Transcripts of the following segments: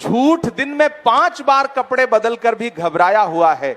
झूठ दिन में 5 बार कपड़े बदलकर भी घबराया हुआ है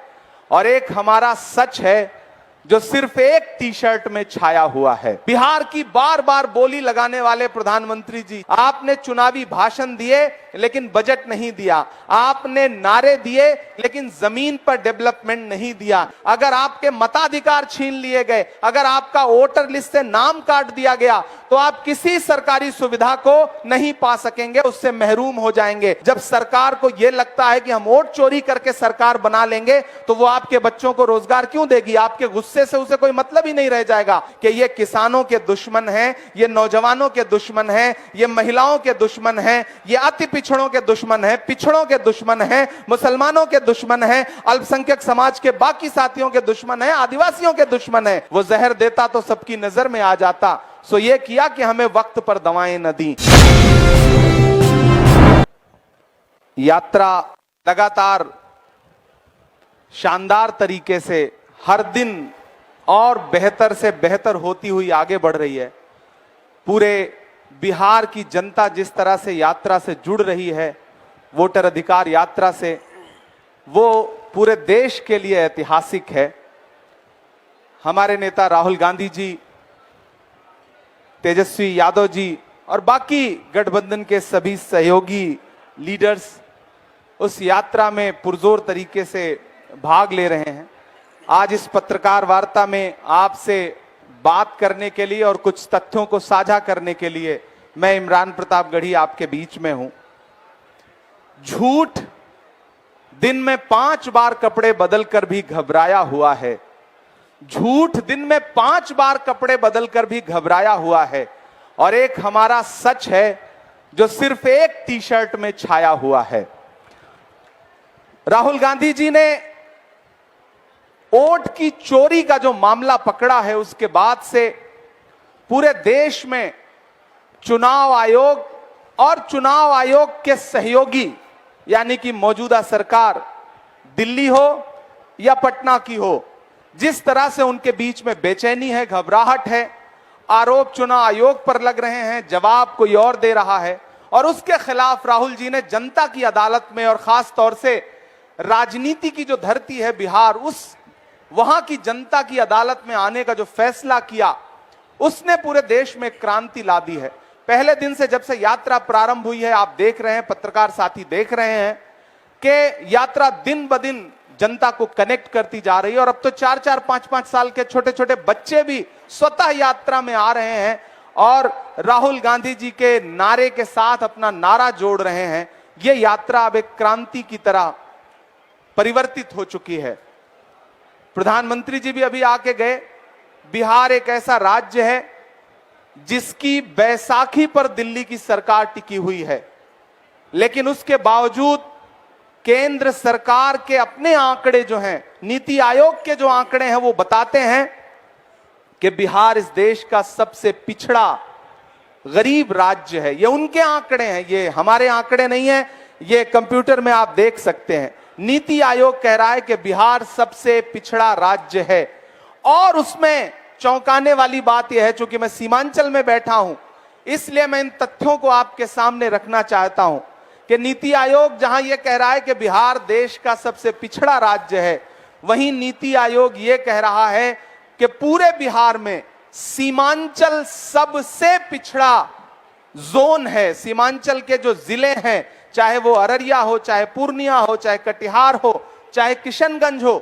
और एक हमारा सच है जो सिर्फ एक टी शर्ट में छाया हुआ है। बिहार की बार बार बोली लगाने वाले प्रधानमंत्री जी, आपने चुनावी भाषण दिए लेकिन बजट नहीं दिया, आपने नारे दिए लेकिन जमीन पर डेवलपमेंट नहीं दिया। अगर आपके मताधिकार छीन लिए गए, अगर आपका वोटर लिस्ट से नाम काट दिया गया तो आप किसी सरकारी सुविधा को नहीं पा सकेंगे, उससे महरूम हो जाएंगे। जब सरकार को यह लगता है कि हम वोट चोरी करके सरकार बना लेंगे तो वो आपके बच्चों को रोजगार क्यों देगी? आपके गुस्से से उसे कोई मतलब ही नहीं रह जाएगा कि ये किसानों के दुश्मन हैं, ये नौजवानों के दुश्मन हैं, ये महिलाओं के दुश्मन हैं, ये अति पिछड़ों के दुश्मन हैं, पिछड़ों के दुश्मन हैं, मुसलमानों के दुश्मन हैं, अल्पसंख्यक समाज के बाकी साथियों के दुश्मन हैं, आदिवासियों के दुश्मन हैं। वो जहर देता तो सबकी नजर में आ जाता। सो ये किया कि हमें वक्त पर दवाएं न दी। यात्रा लगातार शानदार तरीके से हर दिन और बेहतर से बेहतर होती हुई आगे बढ़ रही है। पूरे बिहार की जनता जिस तरह से यात्रा से जुड़ रही है, वोटर अधिकार यात्रा से, वो पूरे देश के लिए ऐतिहासिक है। हमारे नेता राहुल गांधी जी, तेजस्वी यादव जी और बाकी गठबंधन के सभी सहयोगी लीडर्स उस यात्रा में पुरजोर तरीके से भाग ले रहे हैं। आज इस पत्रकार वार्ता में आपसे बात करने के लिए और कुछ तथ्यों को साझा करने के लिए मैं इमरान प्रतापगढ़ी आपके बीच में हूं। झूठ दिन में 5 बार कपड़े बदलकर भी घबराया हुआ है। झूठ दिन में 5 बार कपड़े बदलकर भी घबराया हुआ है और एक हमारा सच है जो सिर्फ एक टी शर्ट में छाया हुआ है। राहुल गांधी जी ने वोट की चोरी का जो मामला पकड़ा है, उसके बाद से पूरे देश में चुनाव आयोग और चुनाव आयोग के सहयोगी यानी कि मौजूदा सरकार दिल्ली हो या पटना की हो, जिस तरह से उनके बीच में बेचैनी है, घबराहट है, आरोप चुनाव आयोग पर लग रहे हैं, जवाब कोई और दे रहा है और उसके खिलाफ राहुल जी ने जनता की अदालत में और खास तौर से राजनीति की जो धरती है बिहार, उस वहां की जनता की अदालत में आने का जो फैसला किया, उसने पूरे देश में क्रांति ला दी है। पहले दिन से जब से यात्रा प्रारंभ हुई है, आप देख रहे हैं, पत्रकार साथी देख रहे हैं कि यात्रा दिन ब दिन जनता को कनेक्ट करती जा रही है और अब तो 4-4, 5-5 साल के छोटे छोटे बच्चे भी स्वतः यात्रा में आ रहे हैं और राहुल गांधी जी के नारे के साथ अपना नारा जोड़ रहे हैं। यह यात्रा अब एक क्रांति की तरह परिवर्तित हो चुकी है। प्रधानमंत्री जी भी अभी आके गए। बिहार एक ऐसा राज्य है जिसकी बैसाखी पर दिल्ली की सरकार टिकी हुई है, लेकिन उसके बावजूद केंद्र सरकार के अपने आंकड़े जो हैं, नीति आयोग के जो आंकड़े हैं, वो बताते हैं कि बिहार इस देश का सबसे पिछड़ा गरीब राज्य है। ये उनके आंकड़े हैं, ये हमारे आंकड़े नहीं है, ये कंप्यूटर में आप देख सकते हैं। नीति आयोग कह रहा है कि बिहार सबसे पिछड़ा राज्य है और उसमें चौंकाने वाली बात यह है, चूंकि मैं सीमांचल में बैठा हूं इसलिए मैं इन तथ्यों को आपके सामने रखना चाहता हूं कि नीति आयोग जहां यह कह रहा है कि बिहार देश का सबसे पिछड़ा राज्य है, वहीं नीति आयोग यह कह रहा है कि पूरे बिहार में सीमांचल सबसे पिछड़ा जोन है। सीमांचल के जो जिले हैं, चाहे वो अररिया हो, चाहे पूर्णिया हो, चाहे कटिहार हो, चाहे किशनगंज हो,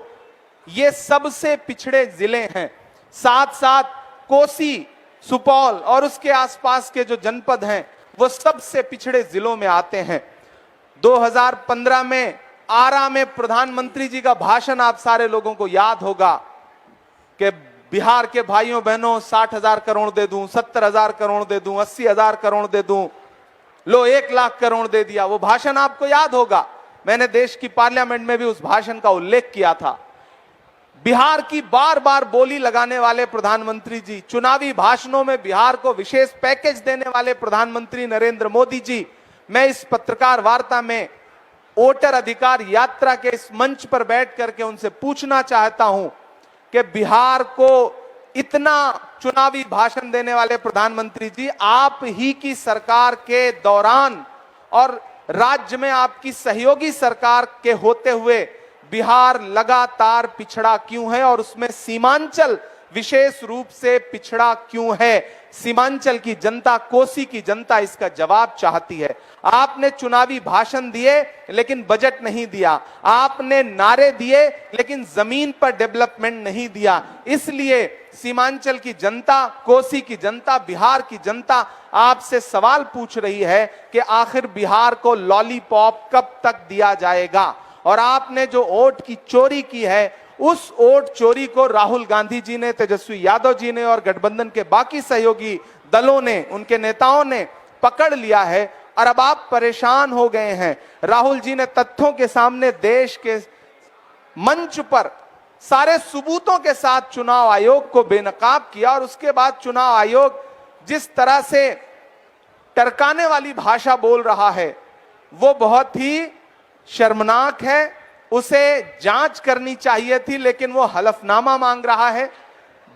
ये सबसे पिछड़े जिले हैं। साथ साथ कोसी, सुपौल और उसके आसपास के जो जनपद हैं वो सबसे पिछड़े जिलों में आते हैं। 2015 में आरा में प्रधानमंत्री जी का भाषण आप सारे लोगों को याद होगा कि बिहार के भाइयों बहनों 60,000 करोड़ दे दूं, 70,000 करोड़ दे दूं, 80,000 करोड़ दे दूं, लो 1 लाख करोड़ दे दिया। वो भाषण आपको याद होगा, मैंने देश की पार्लियामेंट में भी उस भाषण का उल्लेख किया था। बिहार की बार बार बोली लगाने वाले प्रधानमंत्री जी, चुनावी भाषणों में बिहार को विशेष पैकेज देने वाले प्रधानमंत्री नरेंद्र मोदी जी, मैं इस पत्रकार वार्ता में वोटर अधिकार यात्रा के इस मंच पर बैठ करके उनसे पूछना चाहता हूं कि बिहार को इतना चुनावी भाषण देने वाले प्रधानमंत्री जी, आप ही की सरकार के दौरान और राज्य में आपकी सहयोगी सरकार के होते हुए बिहार लगातार पिछड़ा क्यों है और उसमें सीमांचल विशेष रूप से पिछड़ा क्यों है? सीमांचल की जनता, कोसी की जनता इसका जवाब चाहती है। आपने चुनावी भाषण दिए लेकिन बजट नहीं दिया, आपने नारे दिए लेकिन जमीन पर डेवलपमेंट नहीं दिया। इसलिए सीमांचल की जनता, कोसी की जनता, बिहार की जनता आपसे सवाल पूछ रही है कि आखिर बिहार को लॉलीपॉप कब तक दिया जाएगा? और आपने जो वोट की चोरी की है, उस वोट चोरी को राहुल गांधी जी ने, तेजस्वी यादव जी ने और गठबंधन के बाकी सहयोगी दलों ने, उनके नेताओं ने पकड़ लिया है और अब आप परेशान हो गए हैं। राहुल जी ने तथ्यों के सामने देश के मंच पर सारे सबूतों के साथ चुनाव आयोग को बेनकाब किया और उसके बाद चुनाव आयोग जिस तरह से टरकाने वाली भाषा बोल रहा है वो बहुत ही शर्मनाक है। उसे जांच करनी चाहिए थी लेकिन वो हलफनामा मांग रहा है।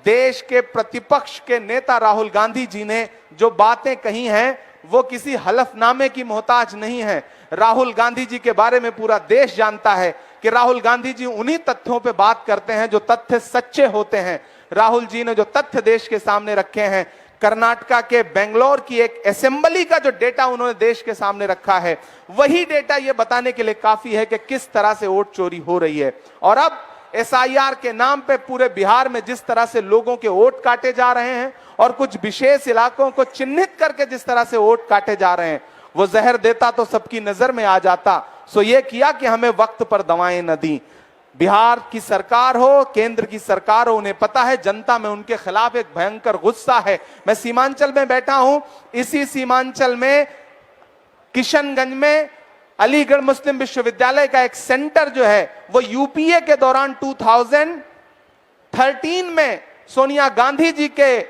देश के प्रतिपक्ष के नेता राहुल गांधी जी ने जो बातें कही हैं वो किसी हलफनामे की मोहताज नहीं है। राहुल गांधी जी के बारे में पूरा देश जानता है कि राहुल गांधी जी उन्हीं तथ्यों पे बात करते हैं जो तथ्य सच्चे होते हैं। राहुल जी ने जो तथ्य देश के सामने रखे हैं, कर्नाटका के बेंगलोर की एक असेंबली का जो डेटा उन्होंने देश के सामने रखा है, वही डेटा ये बताने के लिए काफी है कि किस तरह से वोट चोरी हो रही है। और अब एसआईआर के नाम पे पूरे बिहार में जिस तरह से लोगों के वोट काटे जा रहे हैं और कुछ विशेष इलाकों को चिन्हित करके जिस तरह से वोट काटे जा रहे हैं, वो जहर देता तो सबकी नजर में आ जाता। सो ये किया कि हमें वक्त पर दवाएं न दी। बिहार की सरकार हो, केंद्र की सरकार हो, उन्हें पता है जनता में उनके खिलाफ एक भयंकर गुस्सा है। मैं सीमांचल में बैठा हूं, इसी सीमांचल में किशनगंज में अलीगढ़ मुस्लिम विश्वविद्यालय का एक सेंटर जो है वो यूपीए के दौरान 2013 में सोनिया गांधी जी के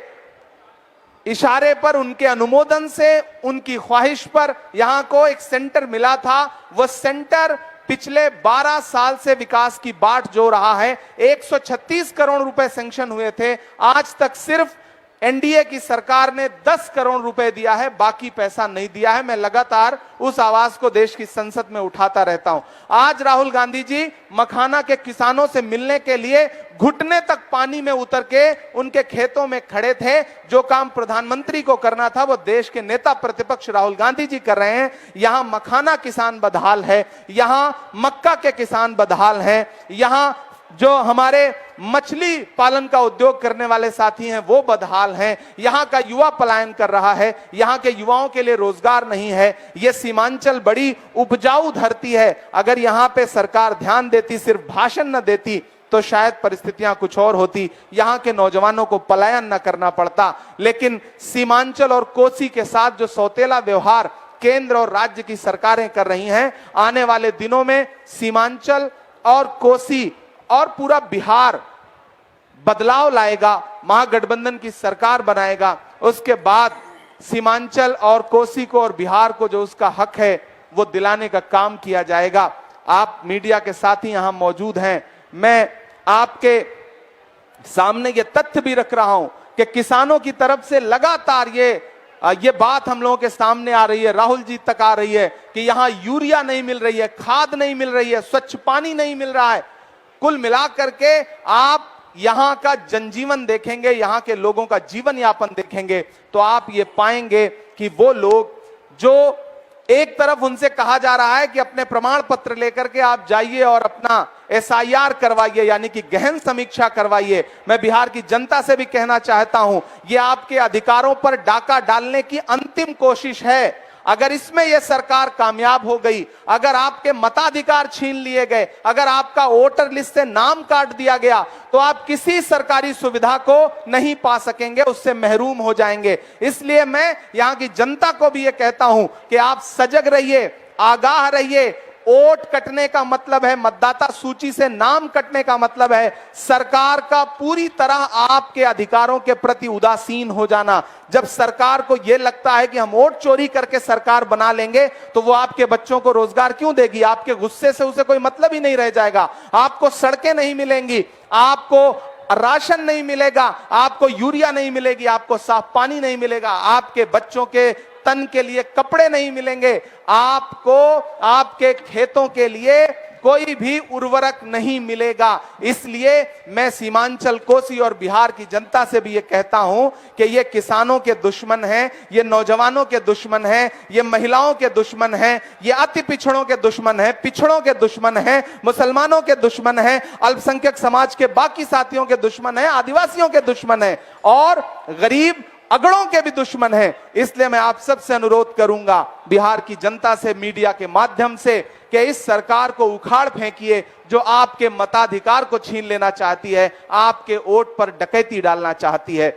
इशारे पर, उनके अनुमोदन से, उनकी ख्वाहिश पर यहां को एक सेंटर मिला था। वह सेंटर पिछले 12 साल से विकास की बाट जो रहा है। 136 करोड़ रुपए सैंक्शन हुए थे, आज तक सिर्फ एनडीए की सरकार ने 10 करोड़ रुपए दिया है, बाकी पैसा नहीं दिया है। मैं लगातार उस आवाज को देश की संसद में उठाता रहता हूं। आज राहुल गांधी जी मखाना के किसानों से मिलने के लिए घुटने तक पानी में उतर के उनके खेतों में खड़े थे। जो काम प्रधानमंत्री को करना था वो देश के नेता प्रतिपक्ष राहुल गांधी जी कर रहे हैं। यहां मखाना किसान बदहाल है, यहां मक्का के किसान बदहाल हैं, यहां जो हमारे मछली पालन का उद्योग करने वाले साथी हैं वो बदहाल हैं। यहां का युवा पलायन कर रहा है, यहां के युवाओं के लिए रोजगार नहीं है। यह सीमांचल बड़ी उपजाऊ धरती है। अगर यहां पे सरकार ध्यान देती, सिर्फ भाषण न देती, तो शायद परिस्थितियां कुछ और होती, यहां के नौजवानों को पलायन न करना पड़ता। लेकिन सीमांचल और कोसी के साथ जो सौतेला व्यवहार केंद्र और राज्य की सरकारें कर रही हैं, आने वाले दिनों में सीमांचल और कोसी और पूरा बिहार बदलाव लाएगा, महागठबंधन की सरकार बनाएगा। उसके बाद सीमांचल और कोसी को और बिहार को जो उसका हक है वो दिलाने का काम किया जाएगा। आप मीडिया के साथी यहां मौजूद हैं, मैं आपके सामने ये तथ्य भी रख रहा हूं कि किसानों की तरफ से लगातार ये बात हम लोगों के सामने आ रही है, राहुल जी तक आ रही है कि यहां यूरिया नहीं मिल रही है, खाद नहीं मिल रही है, स्वच्छ पानी नहीं मिल रहा है। कुल मिलाकर के आप यहां का जनजीवन देखेंगे, यहां के लोगों का जीवन यापन देखेंगे तो आप ये पाएंगे कि वो लोग जो एक तरफ उनसे कहा जा रहा है कि अपने प्रमाण पत्र लेकर के आप जाइए और अपना एसआईआर करवाइए, यानी कि गहन समीक्षा करवाइए। मैं बिहार की जनता से भी कहना चाहता हूं, ये आपके अधिकारों पर डाका डालने की अंतिम कोशिश है। अगर इसमें यह सरकार कामयाब हो गई, अगर आपके मताधिकार छीन लिए गए, अगर आपका वोटर लिस्ट से नाम काट दिया गया, तो आप किसी सरकारी सुविधा को नहीं पा सकेंगे, उससे महरूम हो जाएंगे। इसलिए मैं यहां की जनता को भी यह कहता हूं कि आप सजग रहिए, आगाह रहिए। वोट कटने का मतलब है, मतदाता सूची से नाम कटने का मतलब है सरकार का पूरी तरह आपके अधिकारों के प्रति उदासीन हो जाना। जब सरकार को यह लगता है कि हम वोट चोरी करके सरकार बना लेंगे तो वो आपके बच्चों को रोजगार क्यों देगी? आपके गुस्से से उसे कोई मतलब ही नहीं रह जाएगा। आपको सड़कें नहीं मिलेंगी, आपको राशन नहीं मिलेगा, आपको यूरिया नहीं मिलेगी, आपको साफ पानी नहीं मिलेगा, आपके बच्चों के तन के लिए कपड़े नहीं मिलेंगे, आपको आपके खेतों के लिए कोई भी उर्वरक नहीं मिलेगा। इसलिए मैं सीमांचल, कोसी और बिहार की जनता से भी ये कहता हूं कि ये किसानों के दुश्मन हैं, ये नौजवानों के दुश्मन हैं, ये महिलाओं के दुश्मन हैं, ये अति पिछड़ों के दुश्मन हैं, पिछड़ों के दुश्मन हैं, मुसलमानों के दुश्मन हैं, अल्पसंख्यक समाज के बाकी साथियों के दुश्मन हैं, आदिवासियों के दुश्मन हैं और गरीब अगड़ों के भी दुश्मन हैं। इसलिए मैं आप सबसे अनुरोध करूंगा, बिहार की जनता से, मीडिया के माध्यम से, कि इस सरकार को उखाड़ फेंकिए जो आपके मताधिकार को छीन लेना चाहती है, आपके वोट पर डकैती डालना चाहती है।